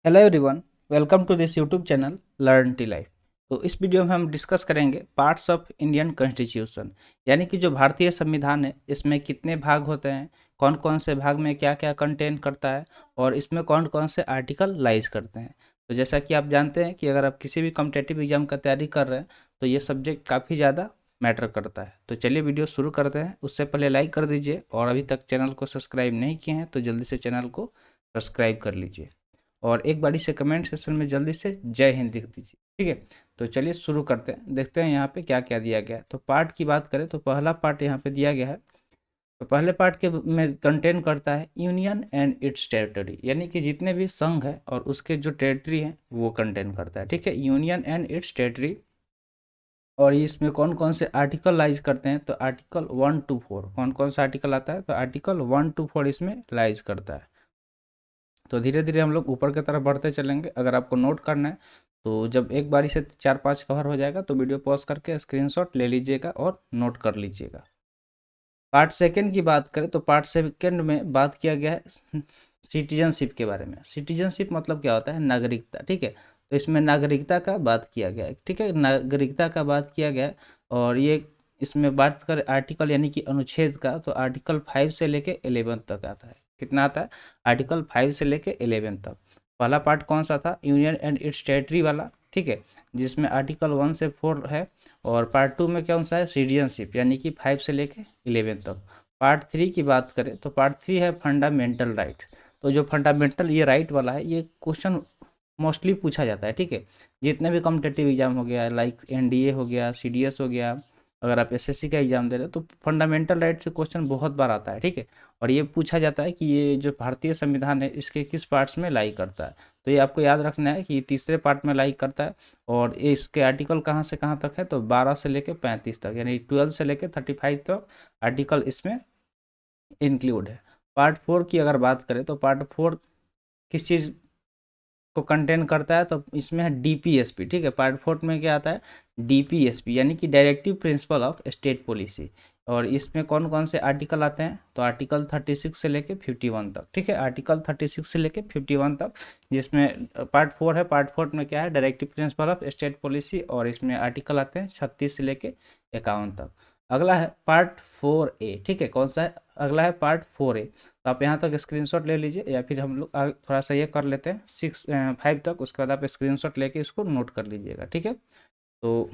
Hello everyone, welcome to this YouTube channel learn T life. तो इस video में हम डिस्कस करेंगे पार्ट्स ऑफ इंडियन कॉन्स्टिट्यूशन, यानी कि जो भारतीय संविधान है इसमें कितने भाग होते हैं, कौन कौन से भाग में क्या क्या कंटेन करता है और इसमें कौन कौन से आर्टिकल लाइज करते हैं। तो जैसा कि आप जानते हैं कि अगर आप किसी भी कॉम्पिटिटिव एग्जाम का तैयारी कर रहे हैं तो ये सब्जेक्ट काफ़ी ज़्यादा मैटर करता है। तो चलिए वीडियो शुरू करते हैं। उससे पहले लाइक कर दीजिए और अभी तक चैनल को सब्सक्राइब नहीं किए हैं तो जल्दी से चैनल को सब्सक्राइब कर लीजिए और एक बारी से कमेंट सेक्शन में जल्दी से जय हिंद लिख दीजिए। ठीक है, तो चलिए शुरू करते हैं, देखते हैं यहाँ पे क्या क्या दिया गया है। तो पार्ट की बात करें तो पहला पार्ट यहाँ पे दिया गया है। तो पहले पार्ट के में कंटेन करता है यूनियन एंड इट्स टेरिटरी, यानी कि जितने भी संघ है और उसके जो टेरिटरी हैं वो कंटेन करता है। ठीक है, यूनियन एंड इट्स टेरिटरी। और इसमें कौन कौन से आर्टिकल लाइज करते हैं तो आर्टिकल 1 to 4, कौन कौन सा आर्टिकल आता है तो आर्टिकल 1 to 4 इसमें लाइज करता है। तो धीरे धीरे हम लोग ऊपर की तरफ बढ़ते चलेंगे। अगर आपको नोट करना है तो जब एक बारी से 4-5 कवर हो जाएगा तो वीडियो पॉज करके स्क्रीनशॉट ले लीजिएगा और नोट कर लीजिएगा। पार्ट सेकंड की बात करें तो पार्ट सेकंड में बात किया गया है सिटीजनशिप के बारे में। सिटीजनशिप मतलब क्या होता है, नागरिकता। ठीक है, तो इसमें नागरिकता का बात किया गया है। ठीक है, नागरिकता का बात किया गया है। और ये इसमें बात करें आर्टिकल यानी कि अनुच्छेद का तो आर्टिकल 5 से लेके 11 तक आता है। कितना आता है, आर्टिकल 5 से लेके 11 तक। पहला पार्ट कौन सा था, यूनियन एंड इट्स टेरिटरी वाला। ठीक है, जिसमें आर्टिकल 1 से 4 है। और पार्ट 2 में कौन सा है, सिटीजनशिप, यानी कि 5 से लेके 11 तक। पार्ट 3 की बात करें तो पार्ट 3 है फंडामेंटल राइट। तो जो फंडामेंटल ये राइट वाला है ये क्वेश्चन मोस्टली पूछा जाता है। ठीक है, जितने भी कॉम्पिटिटिव एग्जाम हो गया, लाइक एनडीए हो गया, सीडीएस हो गया, अगर आप एसएससी का एग्जाम दे रहे हो तो फंडामेंटल राइट से क्वेश्चन बहुत बार आता है। ठीक है, और ये पूछा जाता है कि ये जो भारतीय संविधान है इसके किस पार्ट्स में लाई करता है। तो ये आपको याद रखना है कि तीसरे पार्ट में लाई करता है। और ये इसके आर्टिकल कहाँ से कहाँ तक है तो 12 से लेकर 35 तक, यानी 12 से लेकर 35 तक आर्टिकल इसमें इंक्लूड है। पार्ट 4 की अगर बात करें तो पार्ट 4 किस चीज़ को कंटेन करता है तो इसमें है डीपीएसपी। ठीक है, पार्ट 4 में क्या आता है, डीपीएसपी यानी कि directive principle of state policy. और इसमें कौन कौन से आर्टिकल आते हैं तो आर्टिकल 36 से लेके 51 तक। ठीक है, आर्टिकल 36 से लेके 51 तक, जिसमें पार्ट 4 है। पार्ट 4 में क्या है, directive principle of state policy, और इसमें आर्टिकल आते हैं 36 से लेके 51 तक। अगला है पार्ट 4A। ठीक है, कौन सा है, अगला है पार्ट 4A। तो आप यहाँ तक स्क्रीनशॉट ले लीजिए, या फिर हम लोग थोड़ा सा ये कर लेते हैं 5 तक, उसके बाद आप स्क्रीनशॉट लेके इसको नोट कर लीजिएगा। ठीक है, तो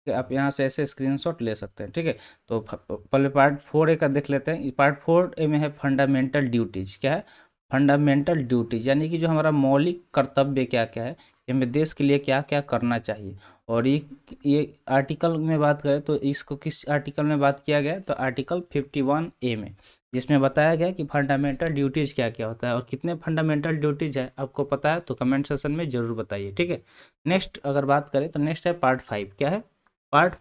आप यहाँ से ऐसे स्क्रीनशॉट ले सकते हैं। ठीक है, तो पहले पार्ट 4A का देख लेते हैं। पार्ट 4A में है फंडामेंटल ड्यूटीज। क्या है, फंडामेंटल ड्यूटीज यानी कि जो हमारा मौलिक कर्तव्य क्या क्या है, हमें देश के लिए क्या क्या करना चाहिए। और ये आर्टिकल में बात करें तो इसको किस आर्टिकल में बात किया गया है तो आर्टिकल 51A में, जिसमें बताया गया कि फंडामेंटल ड्यूटीज क्या क्या होता है। और कितने फंडामेंटल ड्यूटीज है आपको पता है तो कमेंट सेक्शन में ज़रूर बताइए। ठीक है, नेक्स्ट अगर बात करें तो नेक्स्ट है पार्ट 5। क्या है, पार्ट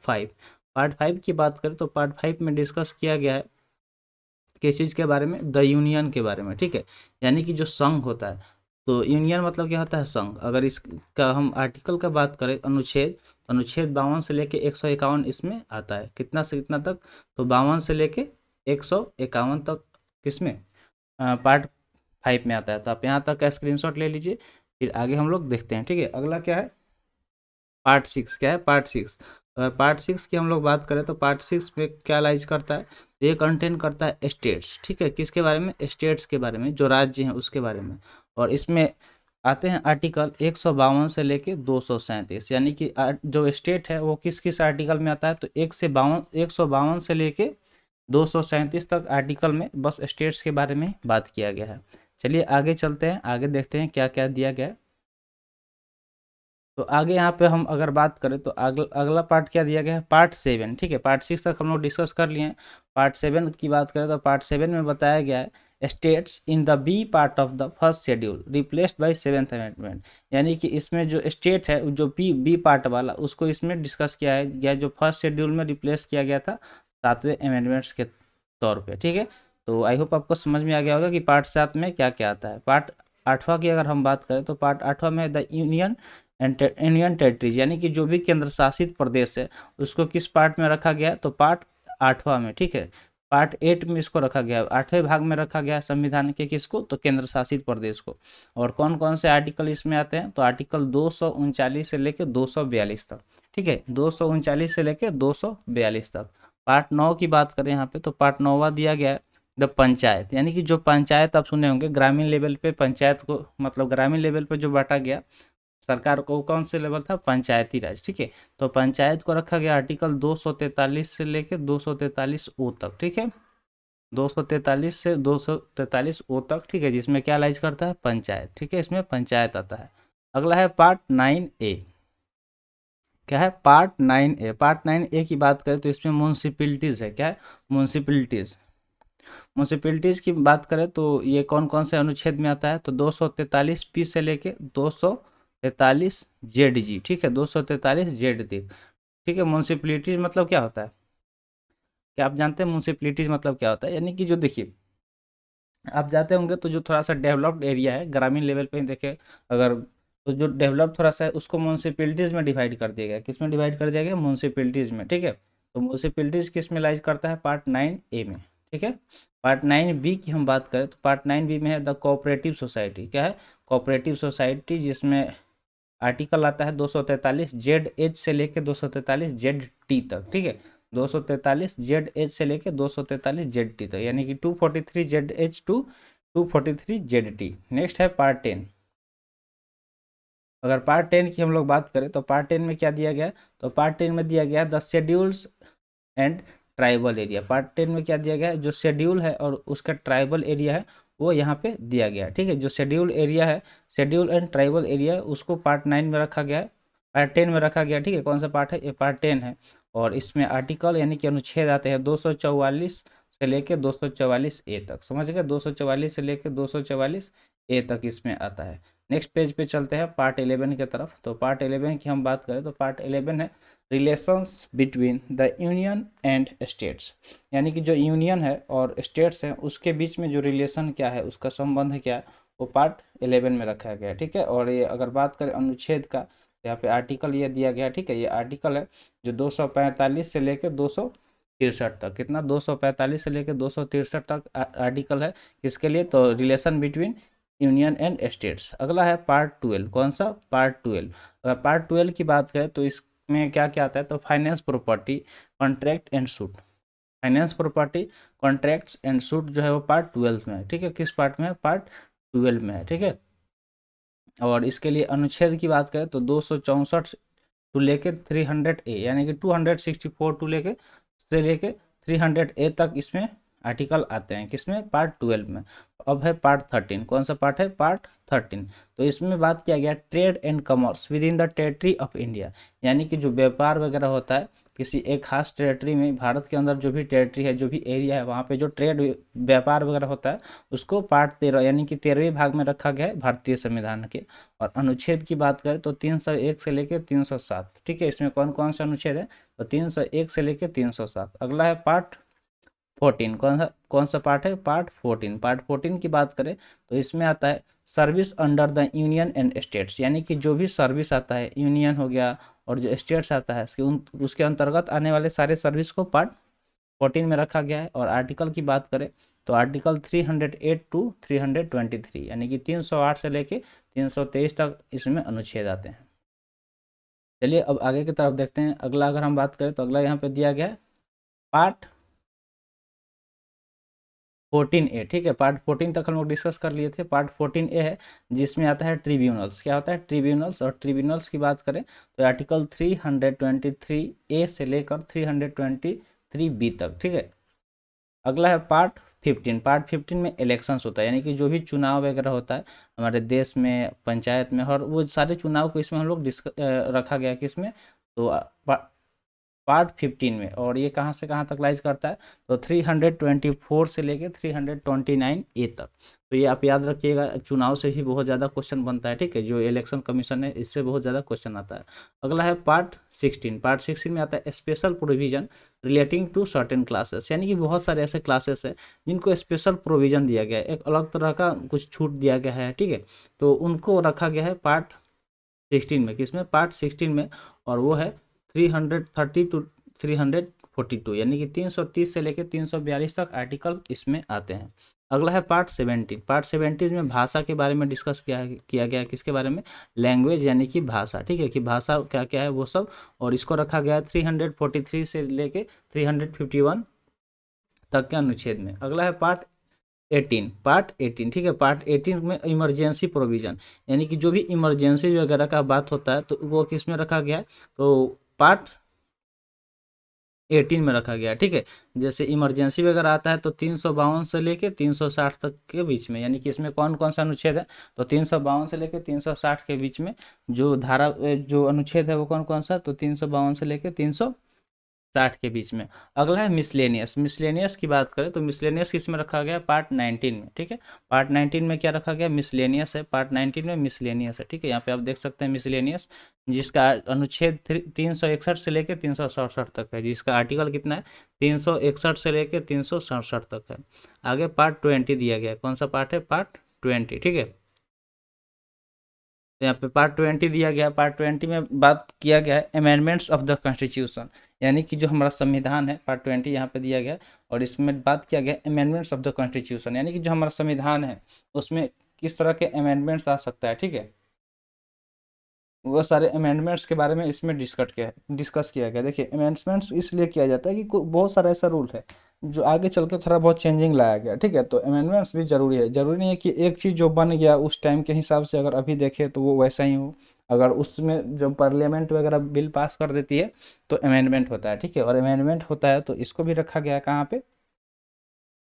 5 की बात करें तो पार्ट 5 में डिस्कस किया गया है किस चीज़ के बारे में, द यूनियन के बारे में। ठीक है, यानी कि जो संघ होता है, तो यूनियन मतलब क्या होता है, संघ। अगर इसका हम आर्टिकल का बात करें, अनुच्छेद, तो अनुच्छेद 52 से लेके 151 इसमें आता है। कितना से कितना तक तो 52 से लेके 151 तक किसमें, पार्ट 5 में आता है। तो आप यहाँ तक का स्क्रीनशॉट ले लीजिए, फिर आगे हम लोग देखते हैं। ठीक है, अगला क्या है, पार्ट 6। क्या है, पार्ट 6। अगर पार्ट 6 की हम लोग बात करें तो पार्ट 6 में क्या लाइज करता है, ये कंटेन करता है स्टेट्स। ठीक है, किसके बारे में, स्टेट्स के बारे में, जो राज्य हैं उसके बारे में। और इसमें आते हैं आर्टिकल 152 से लेके 237, यानी कि जो स्टेट है वो किस किस आर्टिकल में आता है तो 152 से लेके 237 तक आर्टिकल में बस स्टेट्स के बारे में बात किया गया है। चलिए आगे चलते हैं, आगे देखते हैं क्या क्या दिया गया है। तो आगे यहाँ पे हम अगर बात करें तो अगला पार्ट क्या दिया गया है, पार्ट 7। ठीक है, पार्ट 6 तक हम लोग डिस्कस कर लिए हैं। पार्ट 7 की बात करें तो पार्ट 7 में बताया गया है states in the B part of the first schedule replaced by 7th amendment, यानी कि इसमें जो स्टेट है जो बी पार्ट वाला उसको इसमें डिस्कस किया है गया, जो फर्स्ट शेड्यूल में रिप्लेस किया गया था 7वें अमेंडमेंट्स के तौर पर। ठीक है, तो आई होप आपको समझ में आ गया होगा कि पार्ट 7 में क्या क्या आता है। पार्ट 8वां की अगर हम बात करें तो पार्ट 8वां में द इंडियन टेरिटरीज, यानी कि जो भी केंद्र शासित प्रदेश है उसको किस पार्ट में रखा गया है तो पार्ट 8वां में। ठीक है, पार्ट 8 में इसको रखा गया, 8वें भाग में रखा गया संविधान के, किसको, तो केंद्र शासित प्रदेश को। और कौन कौन से आर्टिकल इसमें आते हैं, तो आर्टिकल 239 से लेकर 242 तक, ठीक है, 239 से लेकर 242 तक। पार्ट 9 की बात करें यहाँ पे, तो पार्ट 9वां दिया गया है द पंचायत, यानी कि जो पंचायत आप सुने होंगे, ग्रामीण लेवल पे पंचायत को, मतलब ग्रामीण लेवल पे जो बांटा गया सरकार को, कौन से लेवल था, पंचायती राज, ठीक है। तो पंचायत को रखा गया आर्टिकल 243 से लेकर 243 ओ तक, ठीक है, 243 से 243 ओ तक, ठीक है, जिसमें क्या लाइज करता है, पंचायत, ठीक है, इसमें पंचायत आता है। अगला है पार्ट 9A, क्या है, पार्ट 9A। पार्ट 9A की बात करें तो इसमें म्यूनसिपैलिटीज है, क्या है, म्यूनसिपैलिटीज। म्यूनसिपैलिटीज की बात करें तो ये कौन कौन से अनुच्छेद में आता है, तो 243 पी से लेके 243 जेड जी, ठीक है, 243 जेड डी, ठीक है। म्यूनसिपैलिटीज मतलब क्या होता है, क्या आप जानते हैं म्यूनसिपैलिटीज मतलब क्या होता है, यानी कि जो देखिए आप जाते होंगे तो जो थोड़ा सा डेवलप्ड एरिया है, ग्रामीण लेवल पे ही देखें अगर, तो जो डेवलप थोड़ा सा है उसको म्यूनसिपैलिटीज़ में डिवाइड कर दिया गया, किस में डिवाइड कर दिया गया, म्यूनसिपैलिटीज़ में, ठीक है। तो म्यूनसिपैलिटीज़ किस में लाइज करता है, पार्ट 9A में, ठीक है। पार्ट 9B की हम बात करें तो पार्ट 9B में है द कोऑपरेटिव सोसाइटी, क्या है, कोऑपरेटिव सोसाइटी, जिसमें आर्टिकल आता है 243 जेड एच से लेके 243 जेड टी तक, ठीक है, 243 जेड एच से लेके 243 जेड टी तक, यानी कि 243 Z H two 243 Z T. Next है पार्ट 10। अगर पार्ट 10 की हम लोग बात करें तो पार्ट 10 में क्या दिया गया है, तो पार्ट 10 में दिया गया है the schedules and tribal area. Part 10 में क्या दिया गया है, जो शेड्यूल है और उसका ट्राइबल एरिया है वो यहाँ पे दिया गया है, ठीक है। जो शेड्यूल एरिया है, शेड्यूल एंड ट्राइबल एरिया है, उसको पार्ट 9 में रखा गया है, पार्ट 10 में रखा गया, ठीक है। कौन सा पार्ट है, ये पार्ट 10 है। और इसमें आर्टिकल यानी कि अनुच्छेद आते हैं 244 से लेके 244 ए तक, समझ गए, 244 से लेके 244 ए तक इसमें आता है। नेक्स्ट पेज पे चलते हैं पार्ट 11 की तरफ। तो पार्ट 11 की हम बात करें तो पार्ट 11 है relations between the union and states, यानी कि जो यूनियन है और स्टेट्स हैं उसके बीच में जो रिलेशन क्या है, उसका संबंध क्या है, वो पार्ट 11 में रखा गया है, ठीक है। और ये अगर बात करें अनुच्छेद का, यहाँ पे आर्टिकल ये दिया गया है, ठीक है, ये आर्टिकल है जो 245 से लेकर 263 तक, कितना, 245 से लेकर 263 तक आर्टिकल है, किसके लिए, तो relation between union and states. अगला है पार्ट 12, कौन सा, पार्ट 12। अगर पार्ट 12 की बात करें तो इसमें क्या क्या आता है, तो finance property, contract and suit, finance property, contracts and suit जो है वो पार्ट 12 में है, ठीक है, किस पार्ट में है, पार्ट 12 में है, ठीक है। और इसके लिए अनुच्छेद की बात करें तो 264 टू लेके 300A, यानी कि 264 टू लेके से लेके 300A तक इसमें आर्टिकल आते हैं, किसमें, पार्ट 12 में। अब है पार्ट 13, कौन सा पार्ट है, पार्ट 13। तो इसमें बात किया गया trade and commerce with in the territory of India, यानी कि जो व्यापार वगैरह होता है किसी एक खास टेरिटरी में, भारत के अंदर जो भी टेरिटरी है, जो भी एरिया है, वहाँ पे जो ट्रेड व्यापार वगैरह होता है उसको पार्ट 13 यानी कि 13वें भाग में रखा गया है भारतीय संविधान के। और अनुच्छेद की बात करें तो 301 से लेकर 307, ठीक है, इसमें कौन कौन से अनुच्छेद है, तो 301 से लेकर 307। अगला है पार्ट 14, कौन सा पार्ट है, पार्ट 14। पार्ट 14 की बात करें तो इसमें आता है service under the union and states, यानी कि जो भी सर्विस आता है, यूनियन हो गया और जो स्टेट्स आता है उसके अंतर्गत आने वाले सारे सर्विस को पार्ट 14 में रखा गया है। और आर्टिकल की बात करें तो आर्टिकल 308 टू 323, यानी कि 308 से लेके 323 तक इसमें अनुच्छेद आते हैं। चलिए अब आगे की तरफ देखते हैं। अगला अगर हम बात करें तो अगला यहाँ पे दिया गया है पार्ट 14A, ठीक है, पार्ट 14 तक हम लोग डिस्कस कर लिए थे। पार्ट 14A है जिसमें आता है ट्रिब्यूनल्स, क्या होता है, ट्रिब्यूनल्स। और ट्रिब्यूनल्स की बात करें तो आर्टिकल 323A से लेकर 323B तक, ठीक है। अगला है पार्ट 15। पार्ट 15 में इलेक्शंस होता है, यानी कि जो भी चुनाव वगैरह होता है हमारे देश में, पंचायत में, और वो सारे चुनाव को इसमें हम लोग रखा गया है, किसमें, तो पार्ट 15 में। और ये कहाँ से कहाँ तक लाइज करता है, तो 324 से लेके 329A तक। तो ये आप याद रखिएगा, चुनाव से भी बहुत ज़्यादा क्वेश्चन बनता है, ठीक है, जो इलेक्शन कमीशन है इससे बहुत ज़्यादा क्वेश्चन आता है। अगला है पार्ट 16। पार्ट 16 में आता है special provision relating to certain classes, यानी कि बहुत सारे ऐसे क्लासेस हैं जिनको स्पेशल प्रोविजन दिया गया है, एक अलग तरह का कुछ छूट दिया गया है, ठीक है, तो उनको रखा गया है पार्ट 16 में, किसमें, पार्ट 16 में। और वो है 330 टू 42 यानी कि 330 से लेकर 342 तक आर्टिकल इसमें आते हैं। अगला है पार्ट 17। पार्ट 17 में भाषा के बारे में डिस्कस किया गया है। किसके बारे में? लैंग्वेज यानी कि भाषा, ठीक है, कि भाषा क्या क्या है वो सब, और इसको रखा गया है 343 से लेके 351 तक के अनुच्छेद में। अगला है पार्ट 18, ठीक है। पार्ट 18 में इमरजेंसी प्रोविजन, यानी कि जो भी इमरजेंसी वगैरह का बात होता है तो वो किस में रखा गया है? तो पार्ट 18 में रखा गया है, ठीक है। जैसे इमरजेंसी वगैरह आता है तो 352 से लेके 360 तक के बीच में, यानी कि इसमें कौन कौन सा अनुच्छेद है? तो 352 से लेके 360 के बीच में जो धारा जो अनुच्छेद है वो कौन कौन सा? तो 352 से लेके 360 के बीच में। अगला है मिसलेनियस। मिसलेनियस की बात करें तो मिसलेनियस किस में रखा गया? पार्ट 19 में, ठीक है। पार्ट 19 में क्या रखा गया? मिसलेनियस है। पार्ट 19 में मिसलेनियस है, ठीक है। यहाँ पे आप देख सकते हैं मिसलेनियस, जिसका अनुच्छेद 361 से लेकर 367 तक है, जिसका आर्टिकल कितना है? 361 से लेकर 367 तक है। आगे पार्ट 20 दिया गया है। कौन सा पार्ट है? पार्ट 20, ठीक है। तो यहाँ पे पार्ट 20 दिया गया। पार्ट 20 में बात किया गया है अमेंडमेंट्स ऑफ द कॉन्स्टिट्यूशन, यानी कि जो हमारा संविधान है, पार्ट 20 यहाँ पे दिया गया। और इसमें बात किया गया अमेंडमेंट्स ऑफ द कॉन्स्टिट्यूशन, यानी कि जो हमारा संविधान है उसमें किस तरह के अमेंडमेंट्स आ सकता है, ठीक है। वो सारे अमेंडमेंट्स के बारे में इसमें डिस्कस किया गया। देखिए अमेंडमेंट्स इसलिए किया जाता है कि बहुत सारा ऐसा रूल है जो आगे चल के थोड़ा बहुत चेंजिंग लाया गया, ठीक है। तो अमेंडमेंट्स भी जरूरी है। जरूरी नहीं है कि एक चीज़ जो बन गया उस टाइम के हिसाब से अगर अभी देखें तो वो वैसा ही हो। अगर उसमें जब पार्लियामेंट वगैरह बिल पास कर देती है तो अमेंडमेंट होता है, ठीक है। और अमेंडमेंट होता है तो इसको भी रखा गया है कहाँ पे?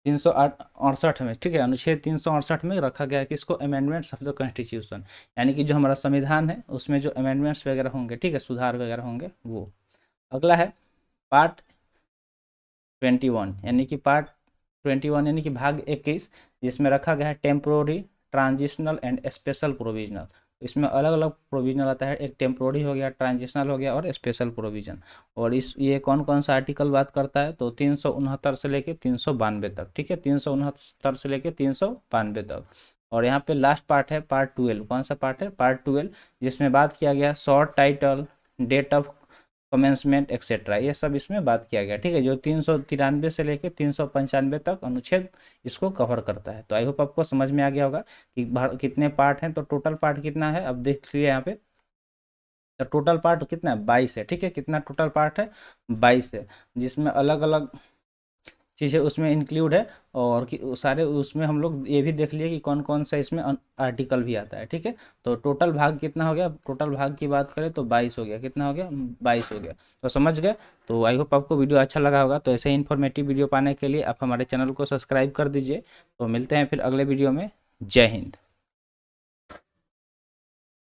368 में, ठीक है। अनुच्छेद 368 में रखा गया है कि इसको अमेंडमेंट्स ऑफ द कॉन्स्टिट्यूशन, यानी कि जो हमारा संविधान है उसमें जो अमेंडमेंट्स वगैरह होंगे, ठीक है, सुधार वगैरह होंगे वो। अगला है पार्ट 21, यानी कि पार्ट 21 यानी कि भाग 21, जिसमें रखा गया है temporary, transitional and special provisional. इसमें अलग अलग प्रोविजनल आता है, एक टेम्पोररी हो गया, ट्रांजिशनल हो गया और स्पेशल प्रोविजन। और इस ये कौन कौन सा आर्टिकल बात करता है? तो 369 से लेके 392 तक, ठीक है। 369 से लेके 392 तक। और यहाँ पे लास्ट पार्ट है पार्ट 12। कौन सा पार्ट है? पार्ट 12, जिसमें बात किया गया short title, date of commencement etcetera, ये सब इसमें बात किया गया, ठीक है। जो 393 से लेकर 395 तक अनुच्छेद इसको कवर करता है। तो आई होप आपको समझ में आ गया होगा कि कितने पार्ट हैं। तो टोटल पार्ट कितना है अब देख लीजिए यहाँ पे। तो टोटल पार्ट कितना है? 22 है, ठीक है। कितना टोटल पार्ट है? 22 है, जिसमें अलग अलग चीज़ें उसमें इंक्लूड है। और सारे उसमें हम लोग ये भी देख लिए कि कौन कौन सा इसमें आर्टिकल भी आता है, ठीक है। तो टोटल भाग कितना हो गया? टोटल भाग की बात करें तो 22 हो गया। कितना हो गया? 22 हो गया। तो समझ गए। तो आई होप आपको वीडियो अच्छा लगा होगा। तो ऐसे ही इन्फॉर्मेटिव वीडियो पाने के लिए आप हमारे चैनल को सब्सक्राइब कर दीजिए। तो मिलते हैं फिर अगले वीडियो में। जय हिंद।